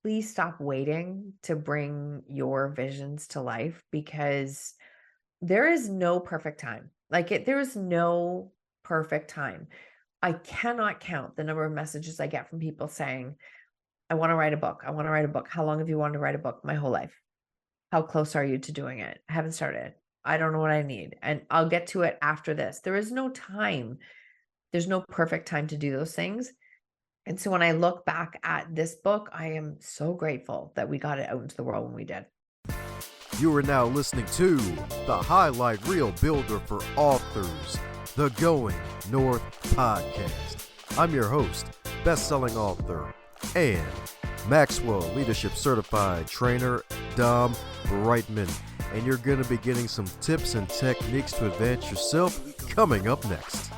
please stop waiting to bring your visions to life, because there is no perfect time. There is no perfect time. I cannot count the number of messages I get from people saying, I want to write a book. I want to write a book. How long have you wanted to write a book? My whole life. How close are you to doing it? I haven't started. I don't know what I need. And I'll get to it after this. There is no time. There's no perfect time to do those things. And so when I look back at this book, I am so grateful that we got it out into the world when we did. You are now listening to the highlight reel builder for authors, the Going North podcast. I'm your host, best-selling author, and Maxwell Leadership Certified Trainer, DomBrightmon. And you're going to be getting some tips and techniques to advance yourself coming up next.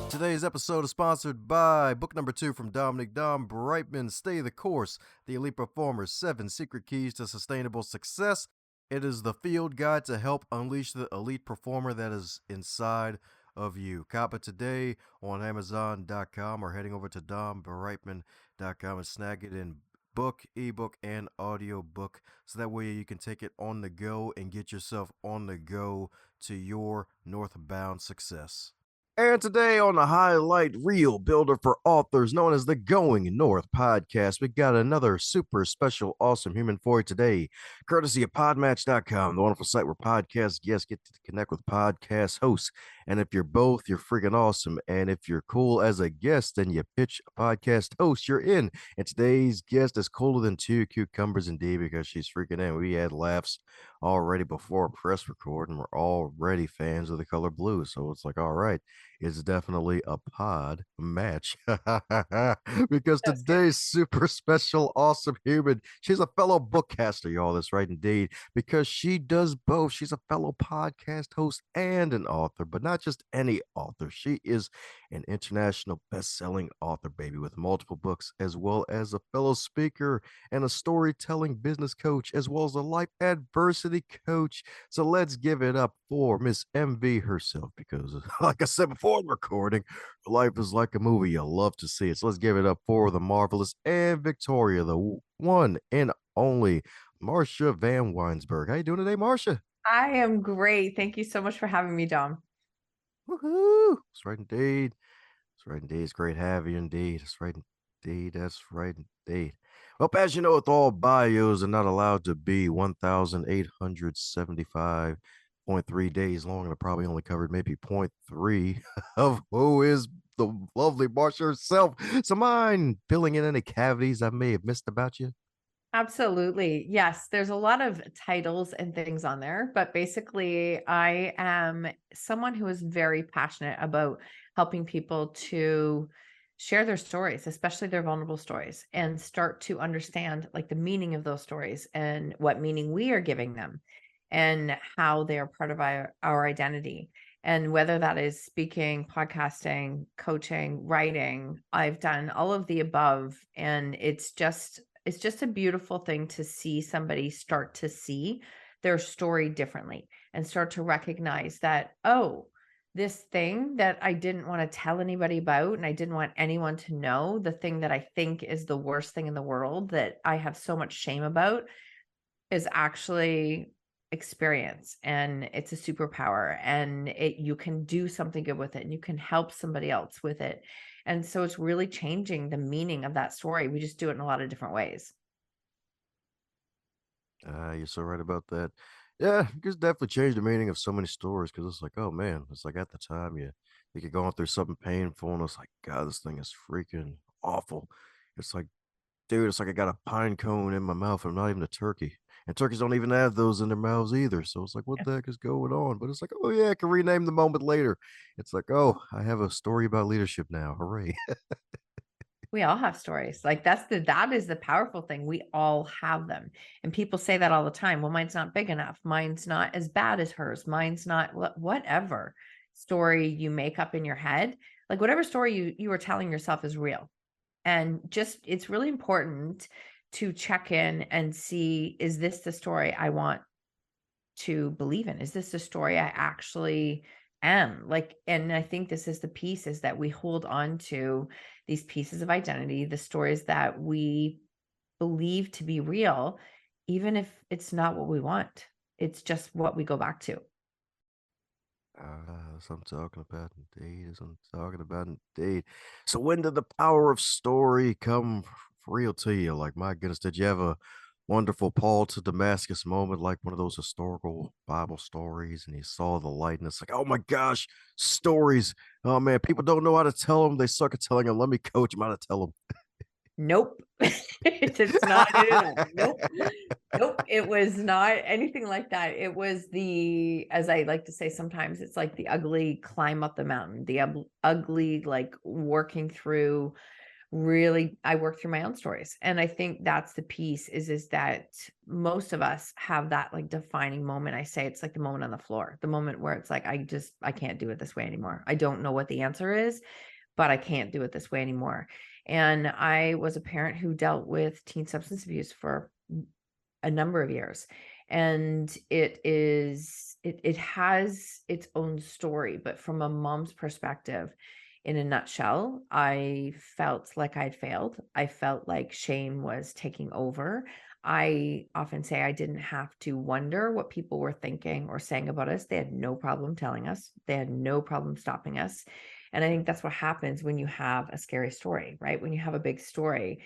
Today's episode is sponsored by book number 2 from DomBrightmon, Stay the Course, The Elite Performer's 7 Secret Keys to Sustainable Success. It is the field guide to help unleash the elite performer that is inside of you. Cop it today on Amazon.com or heading over to DomBrightmon.com and snag it in book, ebook, and audiobook, so that way you can take it on the go and get yourself on the go to your northbound success. And today on the highlight reel builder for authors known as the Going North podcast, we got another super special, awesome human for you today, courtesy of podmatch.com, the wonderful site where podcast guests get to connect with podcast hosts. And if you're both, you're freaking awesome. And if you're cool as a guest and you pitch a podcast host, you're in. And today's guest is cooler than 2 cucumbers indeed, because she's freaking in. We had laughs already before press record, and we're already fans of the color blue. So it's like, all right, it's definitely a pod match. Because today's super special, awesome human, she's a fellow bookcaster, y'all. That's right, indeed, because she does both. She's a fellow podcast host and an author, but not just any author. She is an international best-selling author, baby, with multiple books, as well as a fellow speaker and a storytelling business coach, as well as a life adversity coach. So let's give it up for Miss MV herself, because like I said before the recording, life is like a movie. You love to see it. So let's give it up for the marvelous and Victoria, the one and only Marsha Vanwynsberghe. How you doing today, Marsha? I am great. Thank you so much for having me, Dom. Woohoo! That's right, indeed. That's right, indeed. It's great to have you, indeed. That's right, indeed. That's right, indeed. Well, as you know, with all bios are not allowed to be 1,875.3 days long, and I probably only covered maybe 0.3 of who is the lovely Marsha herself. So mind filling in any cavities I may have missed about you? Absolutely. Yes, there's a lot of titles and things on there, but basically, I am someone who is very passionate about helping people to share their stories, especially their vulnerable stories, and start to understand the meaning of those stories and what meaning we are giving them and how they are part of our identity. And whether that is speaking, podcasting, coaching, writing, I've done all of the above. And it's just a beautiful thing to see somebody start to see their story differently and start to recognize that, oh, this thing that I didn't want to tell anybody about and I didn't want anyone to know, the thing that I think is the worst thing in the world that I have so much shame about, is actually experience, and it's a superpower, and you can do something good with it, and you can help somebody else with it. And so it's really changing the meaning of that story. We just do it in a lot of different ways. You're so right about that. Yeah, you could definitely change the meaning of so many stories, because it's like, oh man, it's like at the time you're going through something painful, and it's like, God, this thing is freaking awful. It's like, dude, it's like I got a pine cone in my mouth. I'm not even a turkey. And turkeys don't even have those in their mouths either. So it's like, what the heck is going on? But it's like, oh yeah, I can rename the moment later. It's like, oh, I have a story about leadership now. Hooray. We all have stories. That is the powerful thing. We all have them. And people say that all the time. Well, mine's not big enough. Mine's not as bad as hers. Mine's not whatever story you make up in your head. Whatever story you are telling yourself is real. And just, it's really important to check in and see, is this the story I want to believe in? Is this the story I actually am? Like, and I think this is the piece, is that we hold on to these pieces of identity, the stories that we believe to be real, even if it's not what we want. It's just what we go back to. That's what I'm talking about indeed. That's what I'm talking about indeed. So when did the power of story come real to you? Like, my goodness, did you have a wonderful Paul to Damascus moment, like one of those historical Bible stories, and you saw the light, and it's like, oh my gosh, stories. Oh man, people don't know how to tell them. They suck at telling them. Let me coach them how to tell Nope. It's not it at all. Nope. them. Nope. It was not anything like that. It was the, as I like to say sometimes, it's like the ugly climb up the mountain, the ugly, like working through, really, I work through my own stories. And I think that's the piece, is that most of us have that like defining moment. I say it's like the moment on the floor, the moment where it's like, I can't do it this way anymore. I don't know what the answer is, but I can't do it this way anymore. And I was a parent who dealt with teen substance abuse for a number of years. And it has its own story, but from a mom's perspective, in a nutshell, I felt like I'd failed. I felt like shame was taking over. I often say I didn't have to wonder what people were thinking or saying about us. They had no problem telling us. They had no problem stopping us. And I think that's what happens when you have a scary story, right? When you have a big story,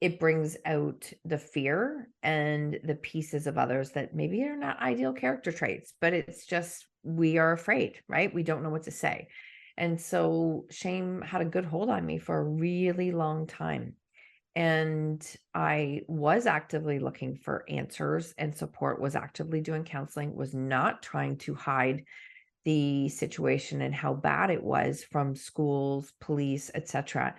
it brings out the fear and the pieces of others that maybe are not ideal character traits, but it's just, we are afraid, right? We don't know what to say. And so shame had a good hold on me for a really long time. And I was actively looking for answers and support, was actively doing counseling, was not trying to hide the situation and how bad it was from schools, police, etc.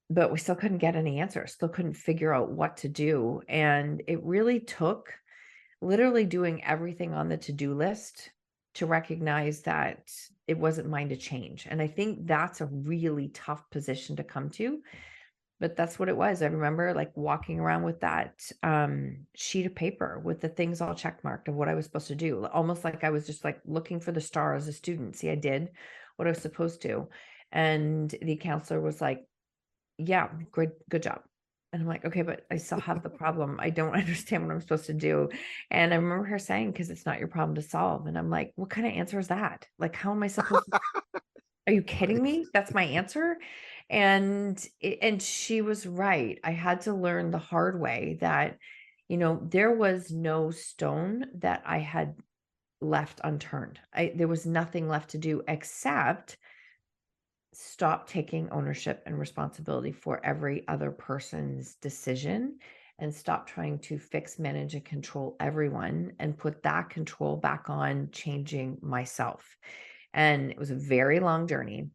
But we still couldn't get any answers, still couldn't figure out what to do. And it really took literally doing everything on the to-do list to recognize that it wasn't mine to change. And I think that's a really tough position to come to, but that's what it was. I remember like walking around with that sheet of paper with the things all checkmarked of what I was supposed to do, almost like I was just like looking for the star as a student. See, I did what I was supposed to. And the counselor was like, yeah, good job. And I'm like, okay, but I still have the problem. I don't understand what I'm supposed to do. And I remember her saying, because it's not your problem to solve. And I'm like, what kind of answer is that? Like, how am I supposed to, are you kidding Right. me? That's my answer. And she was right. I had to learn the hard way that, there was no stone that I had left unturned. There was nothing left to do except stop taking ownership and responsibility for every other person's decision, and stop trying to fix, manage, and control everyone, and put that control back on changing myself. And it was a very long journey.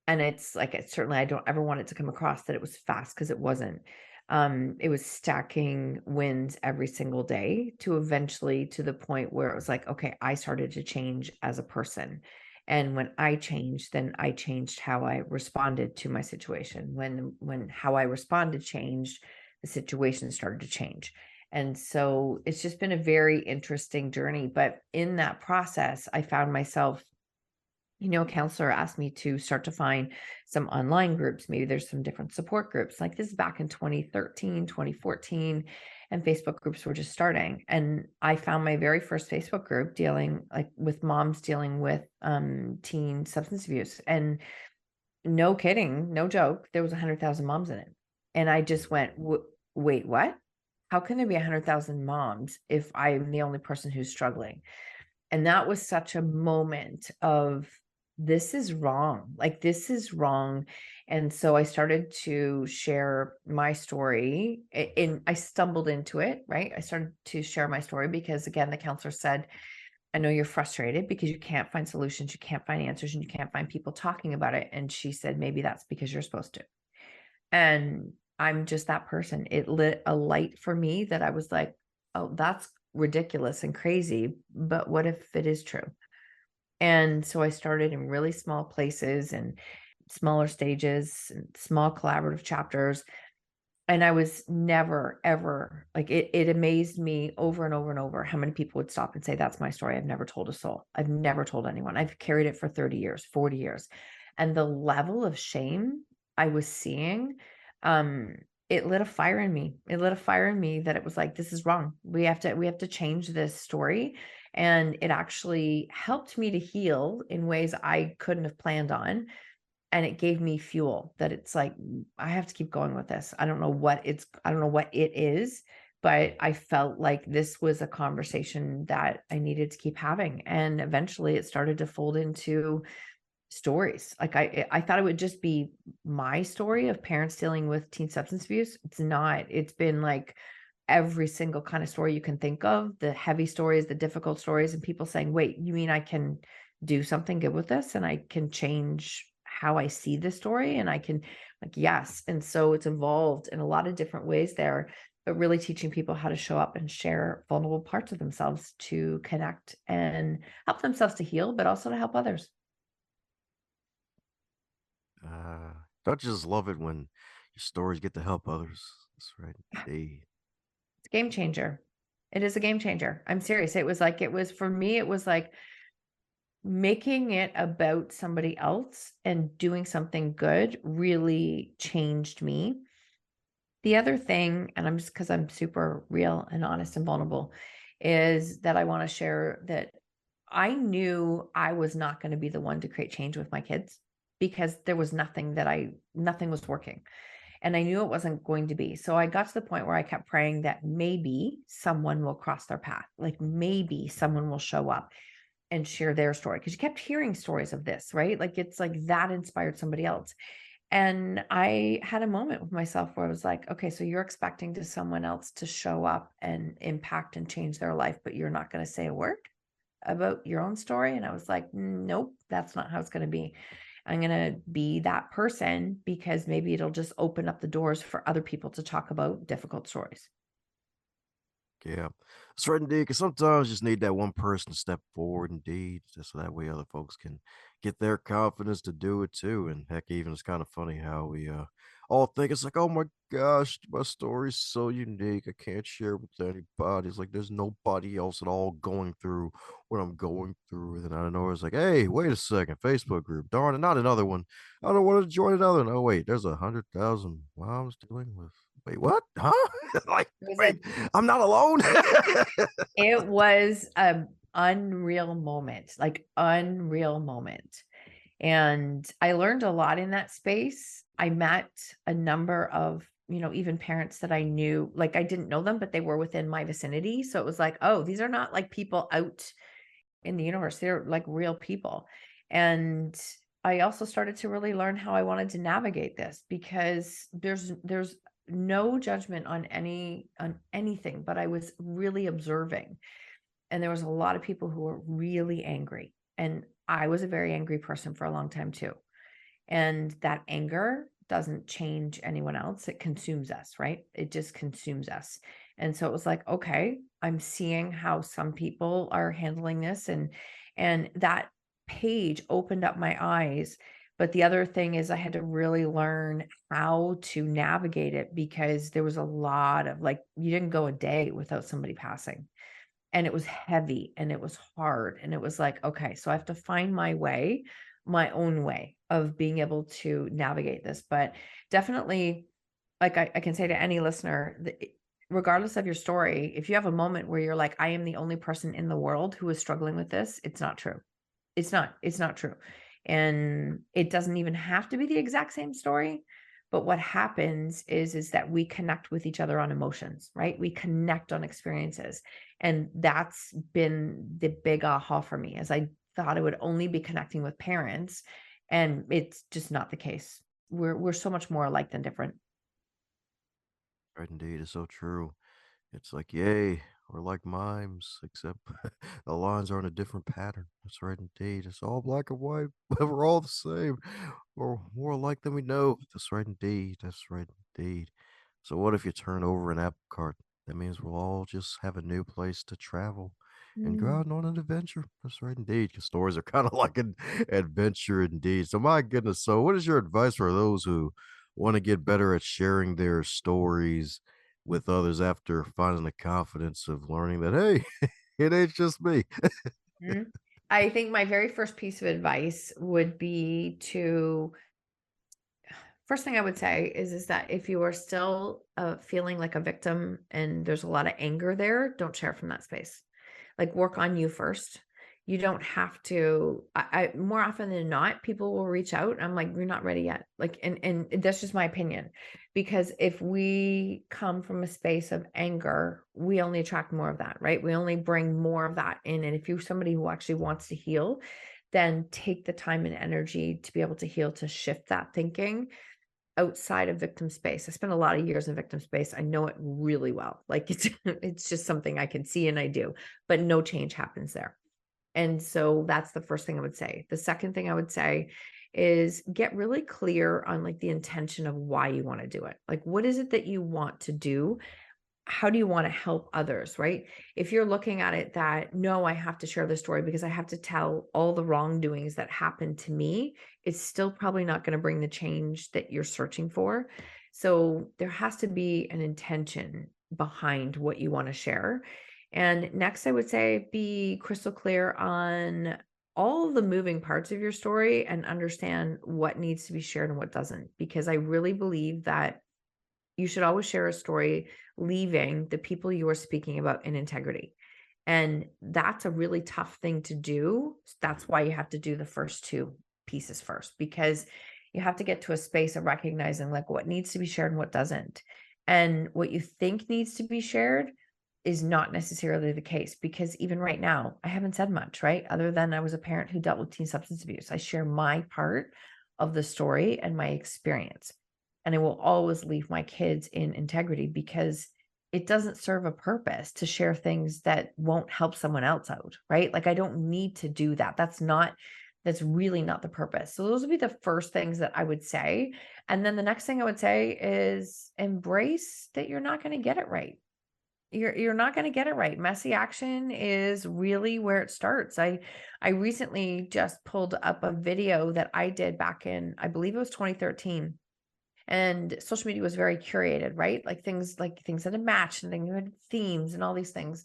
And it's like, certainly I don't ever want it to come across that it was fast, because it wasn't. It was stacking wins every single day to eventually to the point where it was like, okay, I started to change as a person. And when I changed, then I changed how I responded to my situation. When how I responded changed, the situation started to change. And so it's just been a very interesting journey. But in that process, I found myself, a counselor asked me to start to find some online groups. Maybe there's some different support groups. Like, this is back in 2013, 2014, and Facebook groups were just starting. And I found my very first Facebook group dealing like with moms dealing with teen substance abuse. And no kidding, no joke, there was 100,000 moms in it. And I just went, wait, what? How can there be 100,000 moms if I'm the only person who's struggling? And that was such a moment of, this is wrong. Like, this is wrong. And so I started to share my story, and I stumbled into it, right? I started to share my story because, again, the counselor said, I know you're frustrated because you can't find solutions, you can't find answers, and you can't find people talking about it. And she said, maybe that's because you're supposed to. And I'm just that person. It lit a light for me that I was like, oh, that's ridiculous and crazy, but what if it is true? And so I started in really small places and smaller stages and small collaborative chapters And I was never, ever like it amazed me over and over and over how many people would stop and say, "That's my story. I've never told a soul. I've never told anyone. I've carried it for 30 years, 40 years." And the level of shame I was seeing, um, it lit a fire in me. It lit a fire in me that it was like, this is wrong. We have to change this story. And it actually helped me to heal in ways I couldn't have planned on, and it gave me fuel that it's like, I have to keep going with this. I don't know what it is, but I felt like this was a conversation that I needed to keep having. And eventually it started to fold into stories. Like I thought it would just be my story of parents dealing with teen substance abuse. It's not. It's been like every single kind of story you can think of, the heavy stories, the difficult stories, and people saying, "Wait, you mean I can do something good with this and I can change how I see the story?" And I can, like, yes. And so it's evolved in a lot of different ways there, but really teaching people how to show up and share vulnerable parts of themselves to connect and help themselves to heal, but also to help others. Don't you just love it when your stories get to help others? That's right. Indeed. It's a game changer. It is a game changer. I'm serious. It was for me, it was like making it about somebody else and doing something good really changed me. The other thing, and I'm just because I'm super real and honest and vulnerable, is that I want to share that I knew I was not going to be the one to create change with my kids because there was nothing was working. And I knew it wasn't going to be. So I got to the point where I kept praying that maybe someone will cross their path. Like maybe someone will show up and share their story. Because you kept hearing stories of this, right? Like it's like that inspired somebody else. And I had a moment with myself where I was like, okay, so you're expecting to someone else to show up and impact and change their life, but you're not going to say a word about your own story. And I was like, nope, that's not how it's going to be. I'm going to be that person because maybe it'll just open up the doors for other people to talk about difficult stories. Yeah. That's right indeed, because sometimes you just need that one person to step forward indeed, just so that way other folks can get their confidence to do it too. And heck, even it's kind of funny how we all think it's like, oh my gosh, my story's so unique. I can't share it with anybody. It's like there's nobody else at all going through what I'm going through. And then I don't know, it's like, hey, wait a second, Facebook group. Darn it, not another one. I don't want to join another. No, wait, there's 100,000 moms dealing with. Wait, what? Huh? Like, It was wait, a I'm not alone. it was a unreal moment, like unreal moment. And I learned a lot in that space. I met a number of, even parents that I knew, like I didn't know them, but they were within my vicinity. So it was like, oh, these are not like people out in the universe. They're like real people. And I also started to really learn how I wanted to navigate this because there's no judgment on anything, but I was really observing. And there was a lot of people who were really angry. And I was a very angry person for a long time too. And that anger doesn't change anyone else. It consumes us, right? It just consumes us. And so it was like, okay, I'm seeing how some people are handling this, and that page opened up my eyes. But the other thing is I had to really learn how to navigate it because there was a lot of, like, you didn't go a day without somebody passing, and it was heavy and it was hard, and it was like, okay, so I have to find my way, my own way of being able to navigate this. But definitely, like, I can say to any listener that regardless of your story, if you have a moment where you're like, I am the only person in the world who is struggling with this, it's not true. It's not true. And it doesn't even have to be the exact same story. But what happens is that we connect with each other on emotions, right? We connect on experiences. And that's been the big aha for me, as I thought I would only be connecting with parents. And it's just not the case. We're so much more alike than different. Right, indeed, it's so true. It's like, yay, we're like mimes, except the lines are in a different pattern. That's right, indeed. It's all black and white, but we're all the same. We're more alike than we know. That's right, indeed. That's right, indeed. So, what if you turn over an apple cart? That means we'll all just have a new place to travel and go Mm. out on an adventure. That's right, indeed. 'Cause stories are kind of like an adventure, indeed. So, my goodness. So, what is your advice for those who want to get better at sharing their stories with others after finding the confidence of learning that, hey, it ain't just me. Mhm. I think my very first piece of advice would be to first thing I would say is that if you are still feeling like a victim and there's a lot of anger there, don't share from that space. Like work on you first. You don't have to. I more often than not, people will reach out. I'm like, you're not ready yet. Like, and that's just my opinion, because if we come from a space of anger, we only attract more of that, right? We only bring more of that in. And if you're somebody who actually wants to heal, then take the time and energy to be able to heal, to shift that thinking outside of victim space. I spent a lot of years in victim space. I know it really well. Like it's it's just something I can see and I do, but no change happens there. And so that's the first thing I would say. The second thing I would say is get really clear on like the intention of why you want to do it. Like what is it that you want to do? How do you want to help others, right? If you're looking at it that, no, I have to share this story because I have to tell all the wrongdoings that happened to me, it's still probably not going to bring the change that you're searching for. So there has to be an intention behind what you want to share. And next, I would say be crystal clear on all the moving parts of your story and understand what needs to be shared and what doesn't. Because I really believe that you should always share a story leaving the people you are speaking about in integrity. And that's a really tough thing to do. That's why you have to do the first two pieces first, because you have to get to a space of recognizing like what needs to be shared and what doesn't. And what you think needs to be shared is not necessarily the case, because even right now, I haven't said much, right? Other than I was a parent who dealt with teen substance abuse. I share my part of the story and my experience. And I will always leave my kids in integrity, because it doesn't serve a purpose to share things that won't help someone else out, right? Like I don't need to do that. That's really not the purpose. So those would be the first things that I would say. And then the next thing I would say is embrace that you're not going to get it right. You're not going to get it right. Messy action is really where it starts. I recently just pulled up a video that I did back in, I believe it was 2013, and social media was very curated, right? Like things that had matched and things that had themes and all these things.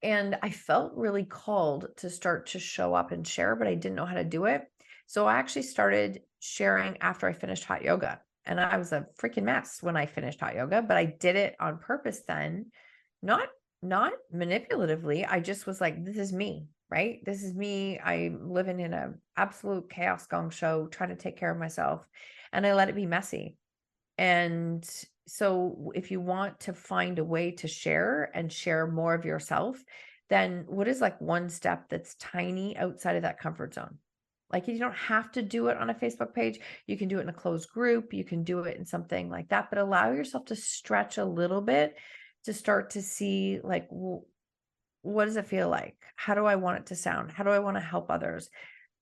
And I felt really called to start to show up and share, but I didn't know how to do it. So I actually started sharing after I finished hot yoga. And I was a freaking mess when I finished hot yoga, but I did it on purpose then, not not manipulatively. I just was like, this is me, right? This is me. I'm living in a absolute chaos gong show, trying to take care of myself. And I let it be messy. And so if you want to find a way to share and share more of yourself, then what is like one step that's tiny outside of that comfort zone? Like you don't have to do it on a Facebook page. You can do it in a closed group. You can do it in something like that, but allow yourself to stretch a little bit to start to see like, what does it feel like? How do I want it to sound? How do I want to help others?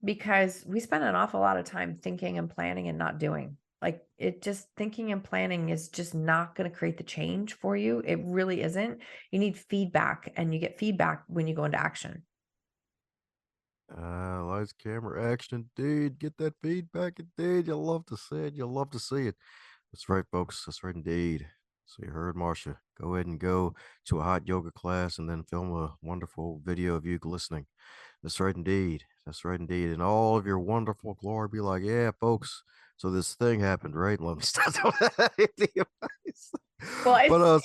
Because we spend an awful lot of time thinking and planning and not doing. Like it just thinking and planning is just not going to create the change for you. It really isn't. You need feedback, and you get feedback when you go into action. Lights, camera, action, indeed. Get that feedback, indeed. You'll love to see it. You'll love to see it. That's right, folks. That's right, indeed. So you heard Marsha. Go ahead and go to a hot yoga class and then film a wonderful video of you glistening. That's right, indeed. That's right, indeed. And all of your wonderful glory, be like, yeah, folks. So this thing happened, right? Let me stop the advice. Well, But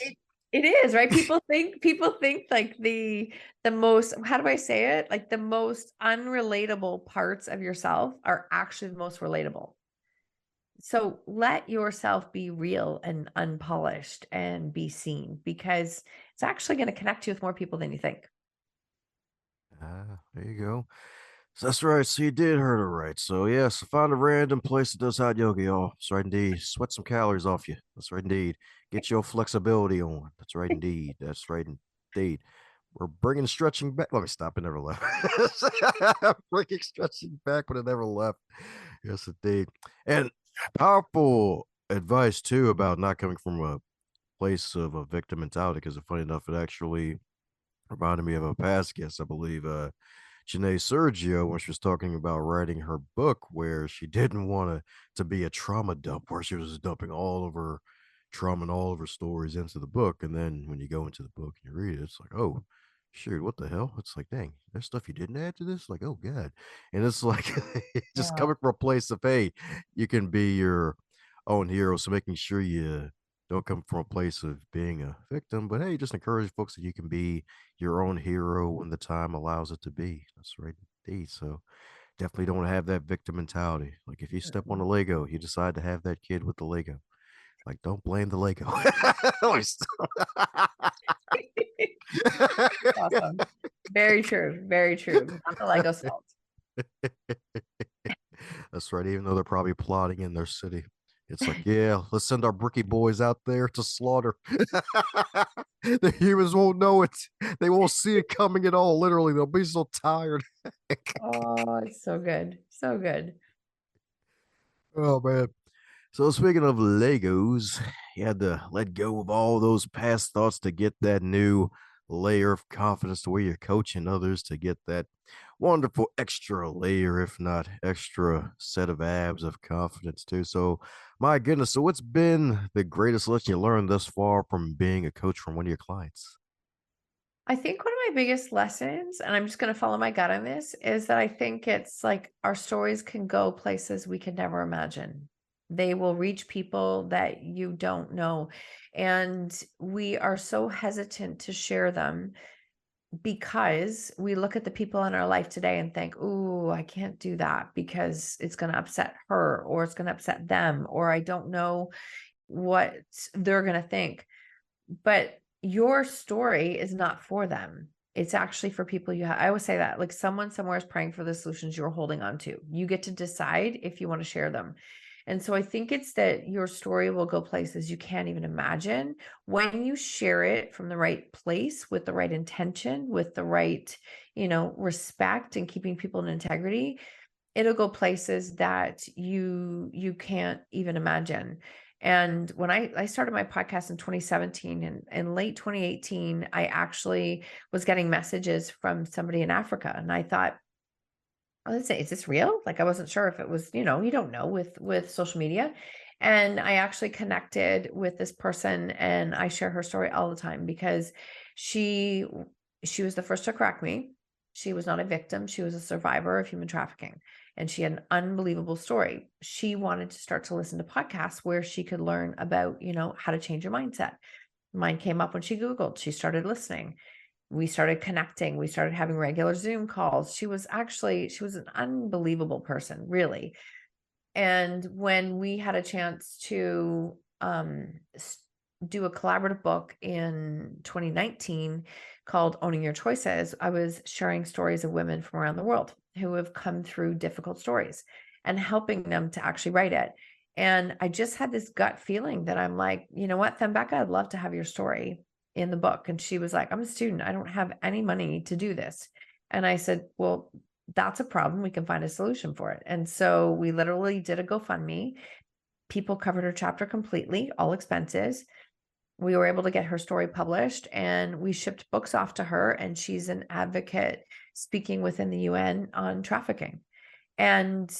it is, right? People think like the most, how do I say it? Like the most unrelatable parts of yourself are actually the most relatable. So let yourself be real and unpolished and be seen, because it's actually going to connect you with more people than you think. there you go. So that's right. So you did heard it right. So yes, find a random place that does hot yoga, y'all. That's right indeed. Sweat some calories off you. That's right indeed. Get your flexibility on. That's right indeed. That's right indeed. We're bringing stretching back. Let me stop. It never left. Bringing stretching back, but it never left. Yes, indeed. And powerful advice too about not coming from a place of a victim mentality. Because funny enough, it actually reminded me of a past guest, I believe. Janae Sergio when she was talking about writing her book, where she didn't want to be a trauma dump, where she was dumping all of her trauma and all of her stories into the book. And then when you go into the book and you read it, it's like, oh, shoot, what the hell? It's like, dang, there's stuff you didn't add to this. Like, oh, God. And it's like, just Yeah. coming from a place of, hey, you can be your own hero. So making sure you don't come from a place of being a victim, but hey, just encourage folks that you can be your own hero when the time allows it to be. That's right, indeed. So definitely don't have that victim mentality. Like if you step on Mm-mm. a Lego, you decide to have that kid with the Lego. Like don't blame the Lego. Awesome. Very true. Very true. Not the Lego salt. That's right. Even though they're probably plotting in their city, it's like, yeah, let's send our bricky boys out there to slaughter. The humans won't know it. They won't see it coming at all. Literally, they'll be so tired. Oh, it's so good. So good. Oh man. So speaking of Legos, you had to let go of all those past thoughts to get that new layer of confidence to where you're coaching others to get that wonderful extra layer, if not extra set of abs of confidence too. So my goodness, so what's been the greatest lesson you learned thus far from being a coach from one of your clients? I think one of my biggest lessons, and I'm just going to follow my gut on this, is that I think it's like our stories can go places we could never imagine. They will reach people that you don't know. And we are so hesitant to share them because we look at the people in our life today and think, "Ooh, I can't do that because it's going to upset her or it's going to upset them, or I don't know what they're going to think." But your story is not for them. It's actually for people I always say that, like someone somewhere is praying for the solutions you're holding on to. You get to decide if you want to share them. And so I think it's that your story will go places you can't even imagine when you share it from the right place with the right intention, with the right, respect and keeping people in integrity. It'll go places that you can't even imagine. And when I started my podcast in 2017 and in late 2018, I actually was getting messages from somebody in Africa. And I thought, oh, let's say, is this real? Like I wasn't sure if it was, you don't know with social media. And I actually connected with this person and I share her story all the time because she she was the first to correct me. She was not a victim. She was a survivor of human trafficking. And she had an unbelievable story. She wanted to start to listen to podcasts where she could learn about, how to change your mindset. Mine came up when she Googled. She started listening. We started connecting. We started having regular Zoom calls. She was an unbelievable person, really. And when we had a chance to do a collaborative book in 2019 called Owning Your Choices, I was sharing stories of women from around the world who have come through difficult stories and helping them to actually write it. And I just had this gut feeling that I'm like, you know what, Thembecca, I'd love to have your story in the book. And she was like, I'm a student. I don't have any money to do this. And I said, well, that's a problem. We can find a solution for it. And so we literally did a GoFundMe. People covered her chapter completely, all expenses. We were able to get her story published and we shipped books off to her. And she's an advocate speaking within the UN on trafficking. And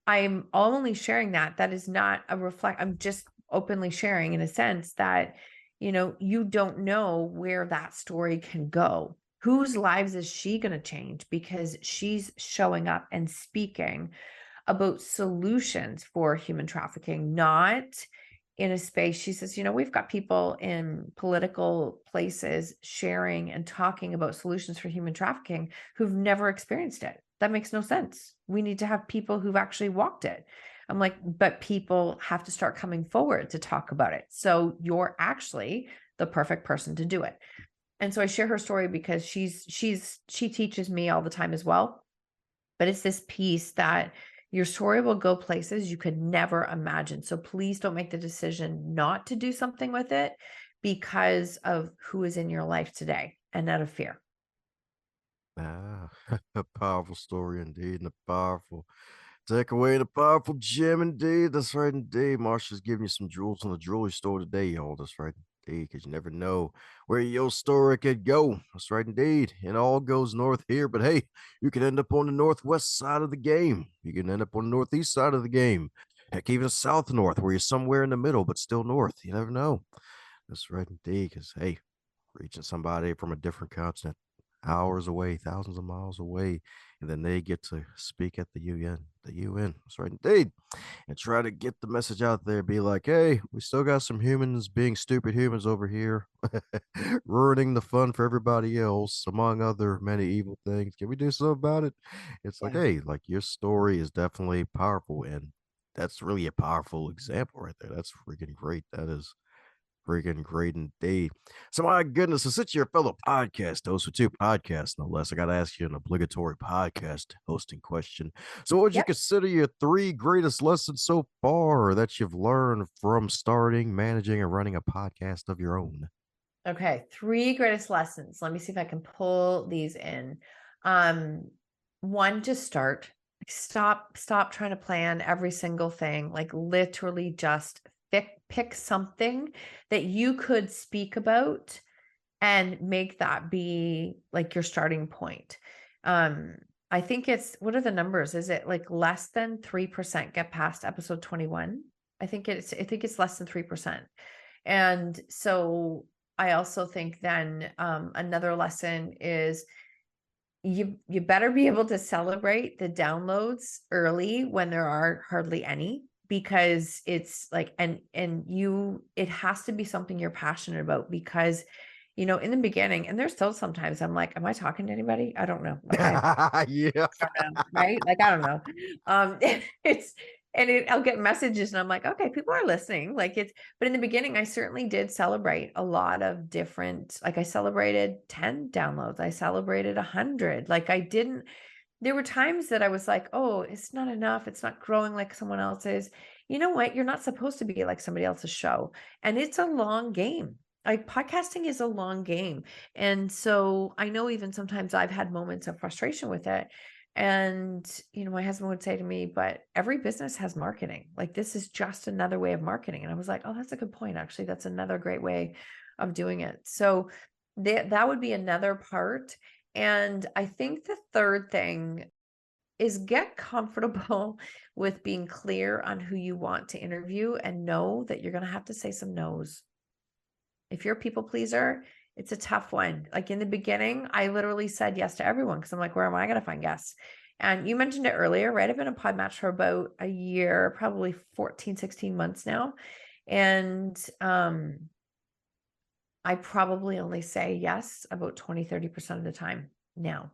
I'm only sharing that. That is not a I'm just openly sharing in a sense that, you don't know where that story can go. Whose lives is she going to change because she's showing up and speaking about solutions for human trafficking, not in a space. She says, we've got people in political places sharing and talking about solutions for human trafficking who've never experienced it. That makes no sense. We need to have people who've actually walked it. I'm like, but people have to start coming forward to talk about it. So you're actually the perfect person to do it. And so I share her story because she teaches me all the time as well. But it's this piece that your story will go places you could never imagine. So please don't make the decision not to do something with it because of who is in your life today and out of fear. Ah, a powerful story indeed, and a powerful takeaway, and a powerful gem indeed. That's right, indeed. Marsha's giving you some jewels from the jewelry store today, y'all. That's right. indeed, because you never know where your story could go. That's right, indeed. It all goes north here, but hey, you can end up on the northwest side of the game. You can end up on the northeast side of the game. Heck, even south north, where you're somewhere in the middle, but still north. You never know. That's right, indeed, because hey, reaching somebody from a different continent, hours away, thousands of miles away, and then they get to speak at the UN. The UN. That's right, indeed, and try to get the message out there. Be like, hey, we still got some humans being stupid humans over here, ruining the fun for everybody else, among other many evil things. Can we do something about it? It's like, Yeah. hey, like your story is definitely powerful, and that's really a powerful example right there. That's freaking great. That is freaking great indeed. So, my goodness, so since you're a fellow podcast host with two podcasts, no less, I got to ask you an obligatory podcast hosting question. So, what would you Yep. consider your three greatest lessons so far that you've learned from starting, managing, and running a podcast of your own? Okay. Three greatest lessons. Let me see if I can pull these in. Um, One, to start. Stop trying to plan every single thing. Like literally just pick something that you could speak about and make that be like your starting point. Um, I think it's, what are the numbers? Is it like less than 3% get past episode 21? I think it's less than 3%. And so I also think then another lesson is you better be able to celebrate the downloads early when there are hardly any, because it's like, and you, it has to be something you're passionate about, because in the beginning, and there's still sometimes I'm like, am I talking to anybody? I don't know. Like I Yeah. don't know, right? Like, I don't know. It's, I'll get messages and I'm like, okay, people are listening. Like but in the beginning, I certainly did celebrate a lot of different, like I celebrated 10 downloads. I celebrated 100. Like there were times that I was like, oh, it's not enough. It's not growing like someone else's. You know what? You're not supposed to be like somebody else's show. And it's a long game. Like podcasting is a long game. And so I know even sometimes I've had moments of frustration with it. And, my husband would say to me, but every business has marketing. Like this is just another way of marketing. And I was like, oh, that's a good point. Actually, that's another great way of doing it. So that would be another part. And I think the third thing is get comfortable with being clear on who you want to interview and know that you're going to have to say some no's. If you're a people pleaser, it's a tough one. Like in the beginning, I literally said yes to everyone because I'm like, where am I going to find guests? And you mentioned it earlier, right? I've been a pod match for about a year, probably 14, 16 months now. And I probably only say yes about 20, 30% of the time now.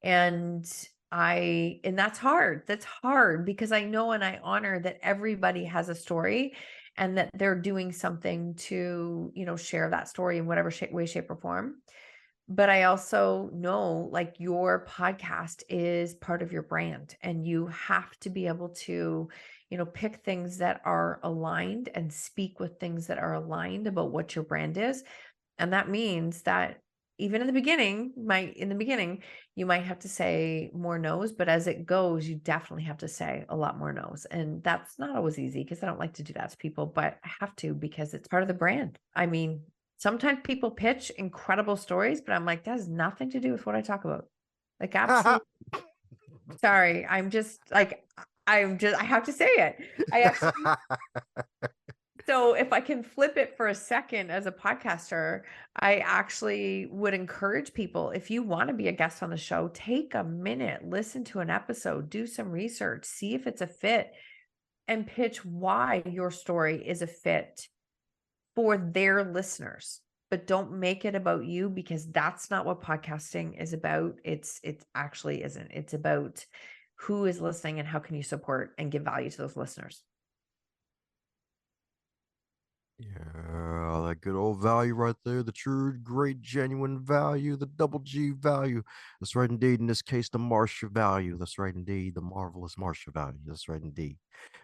And and that's hard. That's hard because I know and I honor that everybody has a story and that they're doing something to, share that story in whatever way, shape, or form. But I also know like your podcast is part of your brand and you have to be able to, pick things that are aligned and speak with things that are aligned about what your brand is. And that means that even in the beginning, you might have to say more no's, but as it goes, you definitely have to say a lot more no's. And that's not always easy because I don't like to do that to people, but I have to because it's part of the brand. I mean, sometimes people pitch incredible stories, but I'm like, that has nothing to do with what I talk about. Like, absolutely. Sorry. I have to say it. I actually So if I can flip it for a second as a podcaster, I actually would encourage people, if you want to be a guest on the show, take a minute, listen to an episode, do some research, see if it's a fit, and pitch why your story is a fit for their listeners. But don't make it about you because that's not what podcasting is about. It actually isn't. It's about who is listening and how can you support and give value to those listeners. Yeah, that good old value right there. The true, great, genuine value, the double G value. That's right indeed. In this case, the Marsha value. That's right indeed. The marvelous Marsha value. That's right indeed.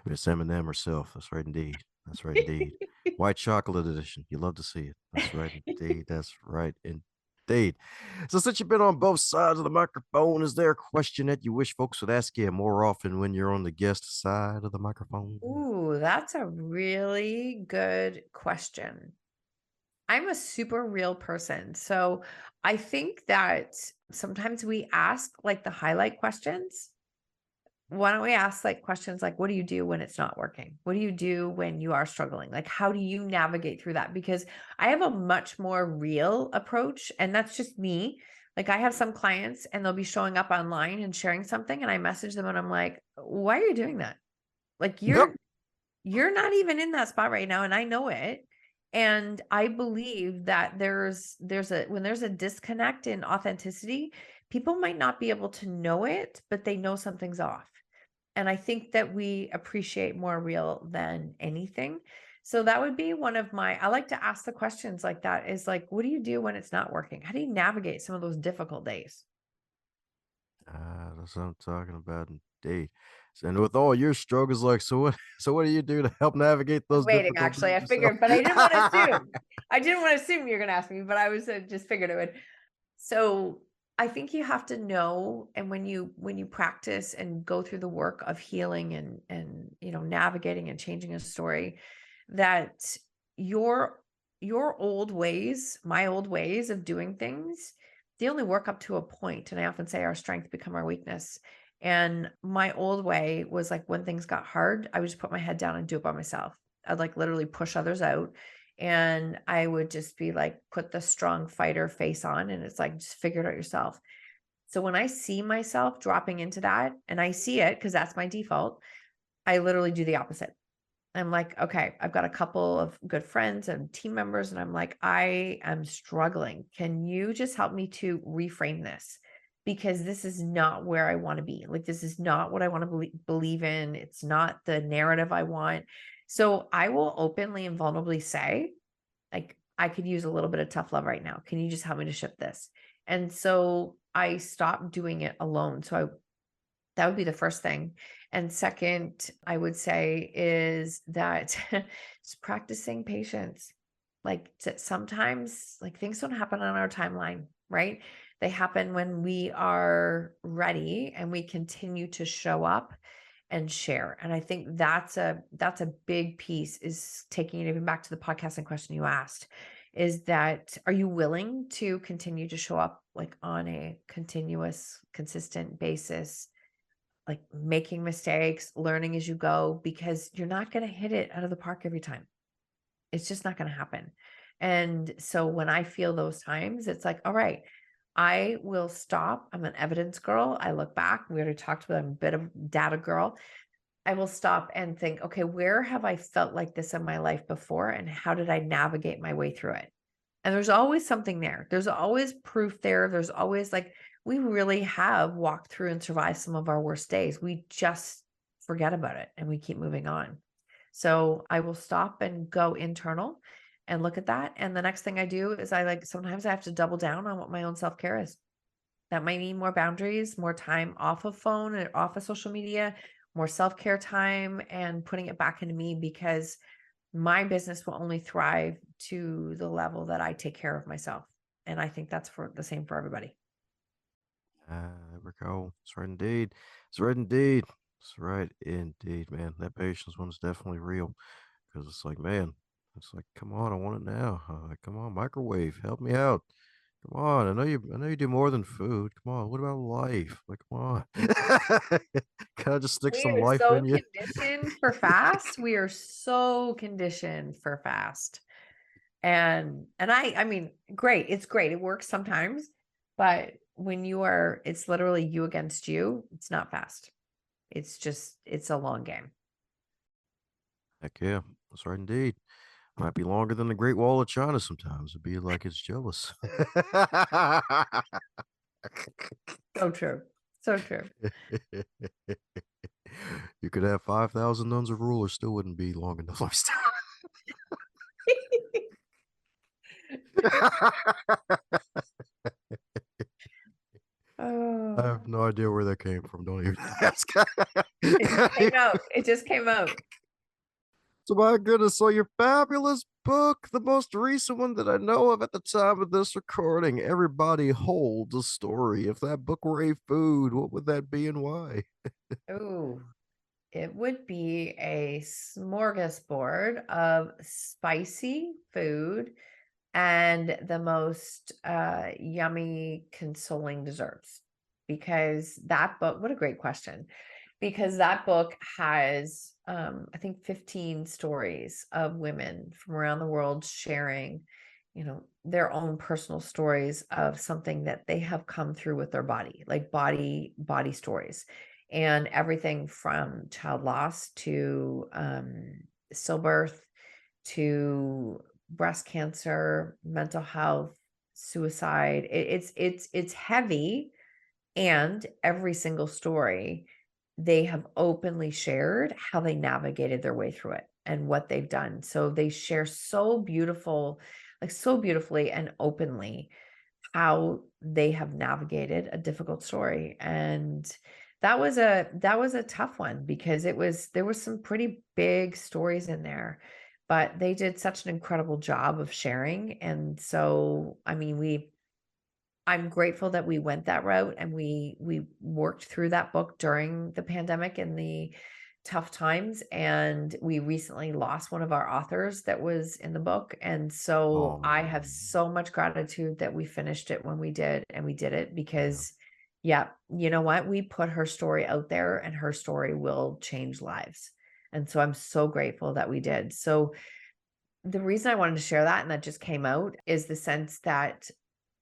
Miss Eminem herself. That's right indeed. That's right indeed. White chocolate edition. You love to see it. That's right indeed. That's right indeed. So, since you've been on both sides of the microphone, is there a question that you wish folks would ask you more often when you're on the guest side of the microphone? Ooh, that's a really good question. I'm a super real person. So I think that sometimes we ask like the highlight questions. Why don't we ask like questions like, what do you do when it's not working? What do you do when you are struggling? Like, how do you navigate through that? Because I have a much more real approach, and that's just me. Like, I have some clients and they'll be showing up online and sharing something, and I message them and I'm like, why are you doing that? Like, Yep. you're not even in that spot right now, and I know it. And I believe that there's a when there's a disconnect in authenticity, people might not be able to know it, but they know something's off. And I think that we appreciate more real than anything. So that would be one of my, I like to ask the questions like that, is like, what do you do when it's not working? How do you navigate some of those difficult days? That's what I'm talking about indeed. And with all your struggles, like, so what? So what do you do to help navigate I'm those waiting, difficult actually. days I yourself? figured, but I didn't want to assume. I didn't want to assume you're going to ask me, but I was just figured it would. So I think you have to know, and when you practice and go through the work of healing and navigating and changing a story, that your your old ways, my old ways of doing things, they only work up to a point. And I often say our strength become our weakness. And my old way was like when things got hard, I would just put my head down and do it by myself. I'd like literally push others out, and I would just be like, put the strong fighter face on. And it's like, just figure it out yourself. So when I see myself dropping into that, and I see it because that's my default, I literally do the opposite. I'm like, okay, I've got a couple of good friends and team members, and I'm like, I am struggling. Can you just help me to reframe this? Because this is not where I want to be. Like, this is not what I want to believe in. It's not the narrative I want. So I will openly and vulnerably say, like, I could use a little bit of tough love right now. Can you just help me to ship this? And so I stopped doing it alone. So that would be the first thing. And second, I would say is that just practicing patience. Like, sometimes like things don't happen on our timeline, right? They happen when we are ready and we continue to show up and share. And I think that's a big piece, is taking it even back to the podcasting question you asked, is that, are you willing to continue to show up like on a continuous, consistent basis, like making mistakes, learning as you go, because you're not going to hit it out of the park every time. It's just not going to happen. And so when I feel those times, it's like, all right, I will stop. I'm an evidence girl. I look back. We already talked about, I'm a bit of data girl. I will stop and think, okay, where have I felt like this in my life before? And how did I navigate my way through it? And there's always something there. There's always proof there. There's always like, we really have walked through and survived some of our worst days. We just forget about it and we keep moving on. So I will stop and go internal and look at that. And the next thing I do is sometimes I have to double down on what my own self care is. That might mean more boundaries, more time off of phone and off of social media, more self care time, and putting it back into me, because my business will only thrive to the level that I take care of myself. And I think that's for the same for everybody. There we go. It's right indeed. It's right indeed. It's right indeed, man. That patience one's definitely real because it's like, man, it's like, come on, I want it now. Come on, microwave, help me out. Come on, I know you do more than food. Come on, what about life? Like, come on, can I just stick We some are life so in you? conditioned for fast. We are so conditioned for fast. And I mean, great. It's great. It works sometimes, but when it's literally you against you, it's not fast. It's a long game. Heck yeah, that's right indeed. Might be longer than the Great Wall of China sometimes. It'd be like it's jealous. So true. So true. You could have 5,000 nuns of rulers, still wouldn't be long enough. I Oh, have no idea where that came from. Don't even ask. it just came out. It just came out. So my goodness, so your fabulous book, the most recent one that I know of at the time of this recording, Everybody Holds a Story. If that book were a food, what would that be and why? Oh, it would be a smorgasbord of spicy food and the most yummy, consoling desserts. Because that book, what a great question. Because that book has, I think, 15 stories of women from around the world sharing, their own personal stories of something that they have come through with their body, like body stories, and everything from child loss to stillbirth to breast cancer, mental health, suicide. It's heavy, and every single story, they have openly shared how they navigated their way through it and what they've done. So they share so beautifully and openly how they have navigated a difficult story. And that was a tough one, because there was some pretty big stories in there, but they did such an incredible job of sharing. And so, I mean, I'm grateful that we went that route, and we worked through that book during the pandemic and the tough times. And we recently lost one of our authors that was in the book. And Oh so I have man. so much gratitude that we finished it when we did, and we did it Yeah. because, yeah, you know what? We put her story out there, and her story will change lives. And so I'm so grateful that we did. So the reason I wanted to share that, and that just came out, is the sense that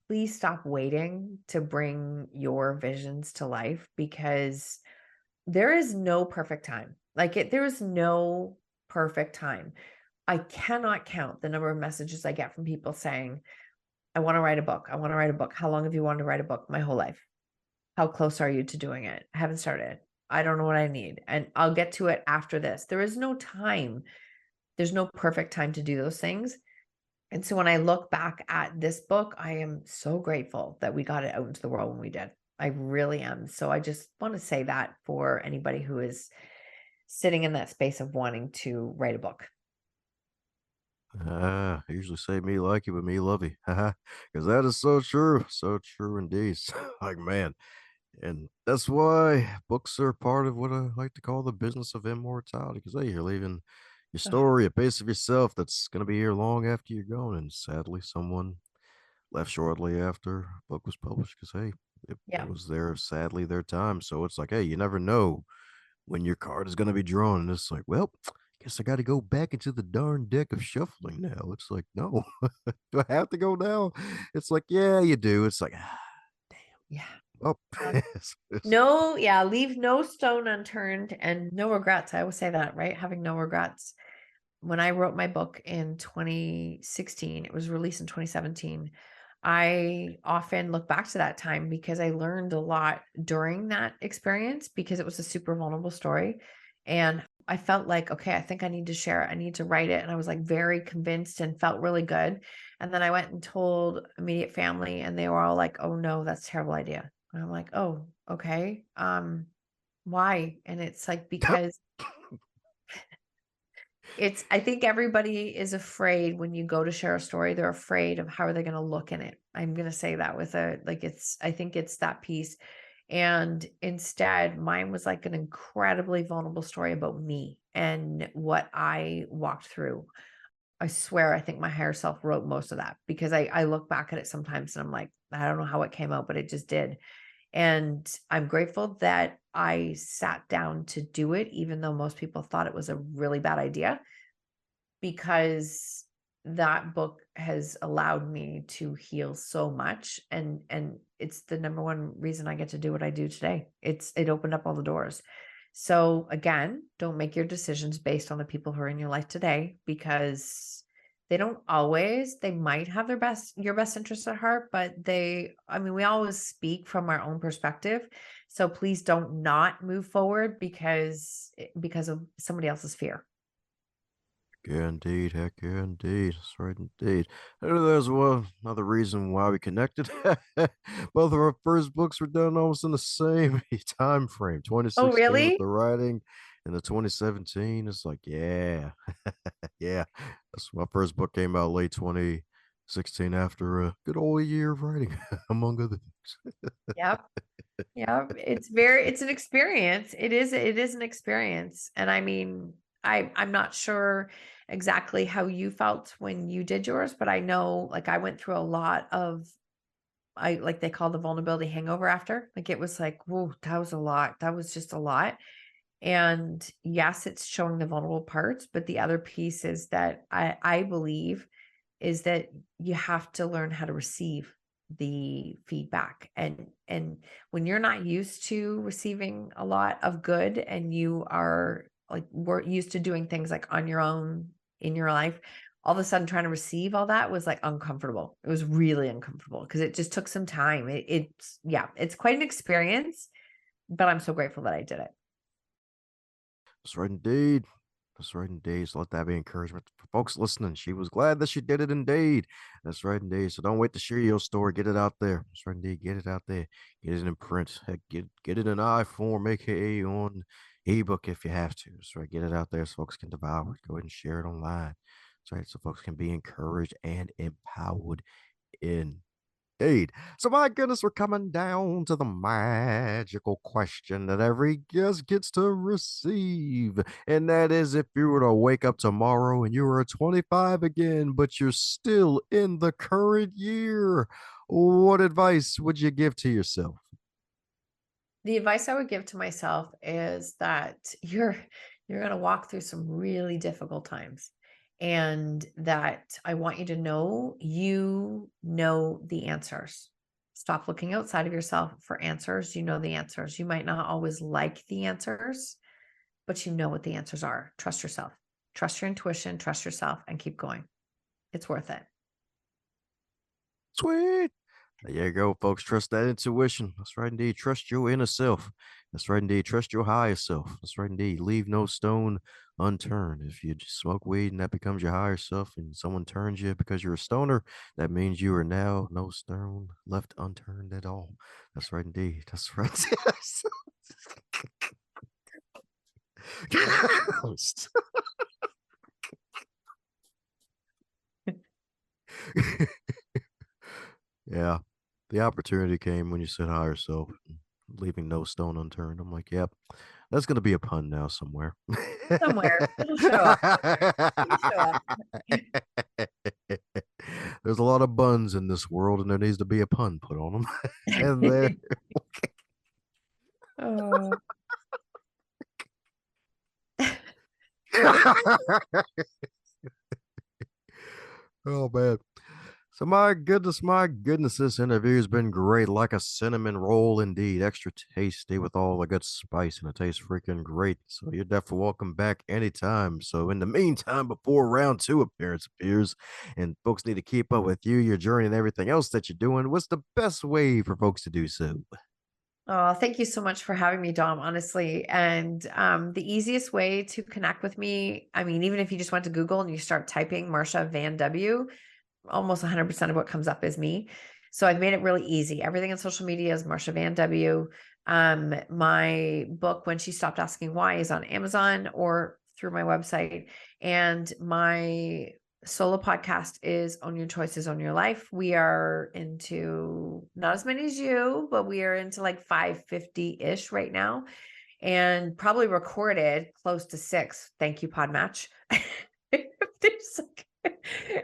please stop waiting to bring your visions to life, because there is no perfect time. There is no perfect time. I cannot count the number of messages I get from people saying, I want to write a book. I want to write a book. How long have you wanted to write a book? My whole life. How close are you to doing it? I haven't started. I don't know what I need. And I'll get to it after this. There is no time. There's no perfect time to do those things. And so when I look back at this book, I am so grateful that we got it out into the world when we did. I really am. So I just want to say that for anybody who is sitting in that space of wanting to write a book. I usually say me like you, but me love you. Because that is so true. So true indeed. Like, man. And that's why books are part of what I like to call the business of immortality. Because, hey, you're leaving your Ugh, story, a piece of yourself that's going to be here long after you're gone. And sadly, someone left shortly after a book was published because, hey, it yeah. was sadly, their time. So it's like, hey, you never know when your card is going to be drawn. And it's like, well, guess I got to go back into the darn deck of shuffling now. It's like, no, do I have to go now? It's like, yeah, you do. It's like, Yeah. oh, Yeah. it's No, yeah, leave no stone unturned and no regrets. I always say that, right? Having no regrets. When I wrote my book in 2016, it was released in 2017. I often look back to that time because I learned a lot during that experience, because it was a super vulnerable story. And I felt like, okay, I think I need to share it. I need to write it. And I was like very convinced and felt really good. And then I went and told immediate family, and they were all like, oh no, that's a terrible idea. And I'm like, oh, okay. Why? And it's like, because I think everybody is afraid when you go to share a story, they're afraid of how are they going to look in it. I'm going to say that with I think it's that piece. And instead, mine was like an incredibly vulnerable story about me and what I walked through. I swear, I think my higher self wrote most of that, because I look back at it sometimes and I'm like, I don't know how it came out, but it just did. And I'm grateful that I sat down to do it, even though most people thought it was a really bad idea, because that book has allowed me to heal so much. And it's the number one reason I get to do what I do today. It opened up all the doors. So again, don't make your decisions based on the people who are in your life today, because they might have your best interest at heart, but I mean, we always speak from our own perspective. So please don't not move forward because of somebody else's fear. yeah, indeed. Heck yeah, indeed. That's right, indeed. And there's one another reason why we connected. Both of our first books were done almost in the same time frame. Oh, 2016 with really? the writing, and the 2017. It's like, yeah, yeah. That's my first book came out late 2016 after a good old year of writing, among other things. Yep. Yeah, it's an experience. It is an experience. And I mean, I'm not sure exactly how you felt when you did yours, but I know like I went through a lot of like they call the vulnerability hangover after. Like it was like, whoa, that was a lot. That was just a lot. And yes, it's showing the vulnerable parts, but the other piece is that I believe is that you have to learn how to receive the feedback. And when you're not used to receiving a lot of good and you are like we're used to doing things like on your own in your life, all of a sudden trying to receive all that was like uncomfortable. It was really uncomfortable because it just took some time. It's yeah, it's quite an experience, but I'm so grateful that I did it. That's right indeed. That's right indeed. So let that be encouragement for folks listening. She was glad that she did it indeed. That's right indeed. So don't wait to share your story. Get it out there. That's right indeed. Get it out there. Get it in print. Heck, get it in iForm, aka on ebook if you have to. That's right. Get it out there so folks can devour it. Go ahead and share it online. That's right. So folks can be encouraged and empowered in Indeed. So, my goodness, we're coming down to the magical question that every guest gets to receive. And that is if you were to wake up tomorrow and you were 25 again, but you're still in the current year, what advice would you give to yourself? The advice I would give to myself is that you're going to walk through some really difficult times and that I want you know the answers. Stop looking outside of yourself for answers. You know the answers. You might not always like the answers, but you know what the answers are. Trust yourself. Trust your intuition, trust yourself and keep going. It's worth it. Sweet. There you go, folks. Trust that intuition. That's right, indeed. Trust your inner self. That's right, indeed. Trust your higher self. That's right, indeed. Leave no stone unturned. If you just smoke weed and that becomes your higher self, and someone turns you because you're a stoner, that means you are now no stone left unturned at all. That's right, indeed. That's right. Yeah. The opportunity came when you said higher self, leaving no stone unturned. I'm like, yep, that's going to be a pun now somewhere. Somewhere it'll show up. It'll show up. There's a lot of buns in this world, and there needs to be a pun put on them. And there. Oh. Oh man. So my goodness, this interview has been great, like a cinnamon roll indeed. Extra tasty with all the good spice, and it tastes freaking great. So you're definitely welcome back anytime. So in the meantime, before round two appears, and folks need to keep up with you, your journey, and everything else that you're doing, what's the best way for folks to do so? Oh, thank you so much for having me, Dom, honestly. And the easiest way to connect with me, I mean, even if you just went to Google and you start typing Marsha Van W, almost 100% of what comes up is me. So I've made it really easy. Everything on social media is Marsha Van W. My book, When She Stopped Asking Why, is on Amazon or through my website. And my solo podcast is Own Your Choices, Own Your Life. We are into not as many as you, but we are into like 550-ish right now and probably recorded close to 6. Thank you, Podmatch. There's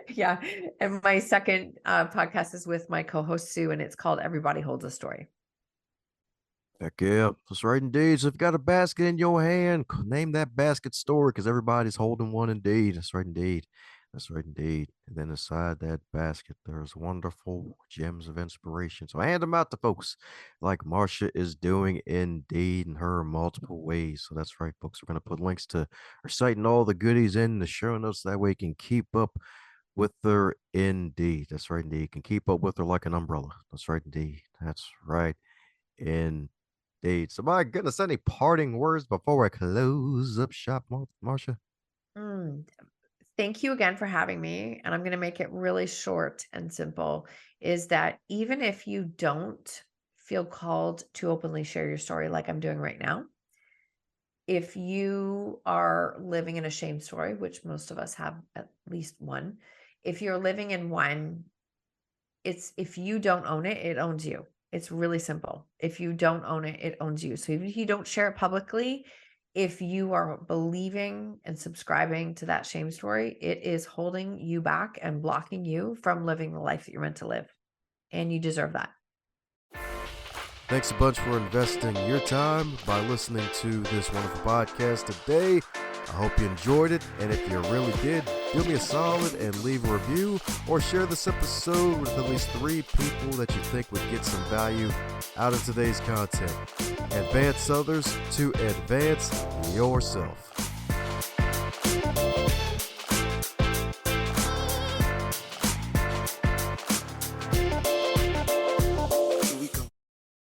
yeah. And my second podcast is with my co-host Sue, and it's called Everybody Holds a Story. Heck yeah, that's right indeed. So if you got a basket in your hand, name that basket story because everybody's holding one indeed. That's right indeed. That's right indeed. And then inside that basket, there's wonderful gems of inspiration. So hand them out to folks like Marsha is doing indeed in her multiple ways. So that's right, folks. We're going to put links to her site and all the goodies in the show notes. That way you can keep up with her indeed. That's right indeed. You can keep up with her like an umbrella. That's right indeed. That's right indeed. So, my goodness, any parting words before I close up shop, Marsha? Mm. Thank you again for having me. And I'm going to make it really short and simple is that even if you don't feel called to openly share your story like I'm doing right now, if you are living in a shame story, which most of us have at least one, if you're living in one, it's if you don't own it, it owns you. It's really simple. If you don't own it, it owns you. So even if you don't share it publicly, if you are believing and subscribing to that shame story, it is holding you back and blocking you from living the life that you're meant to live. And you deserve that. Thanks a bunch for investing your time by listening to this wonderful podcast today. I hope you enjoyed it, and if you really did, do me a solid and leave a review or share this episode with at least 3 people that you think would get some value out of today's content. Advance others to advance yourself.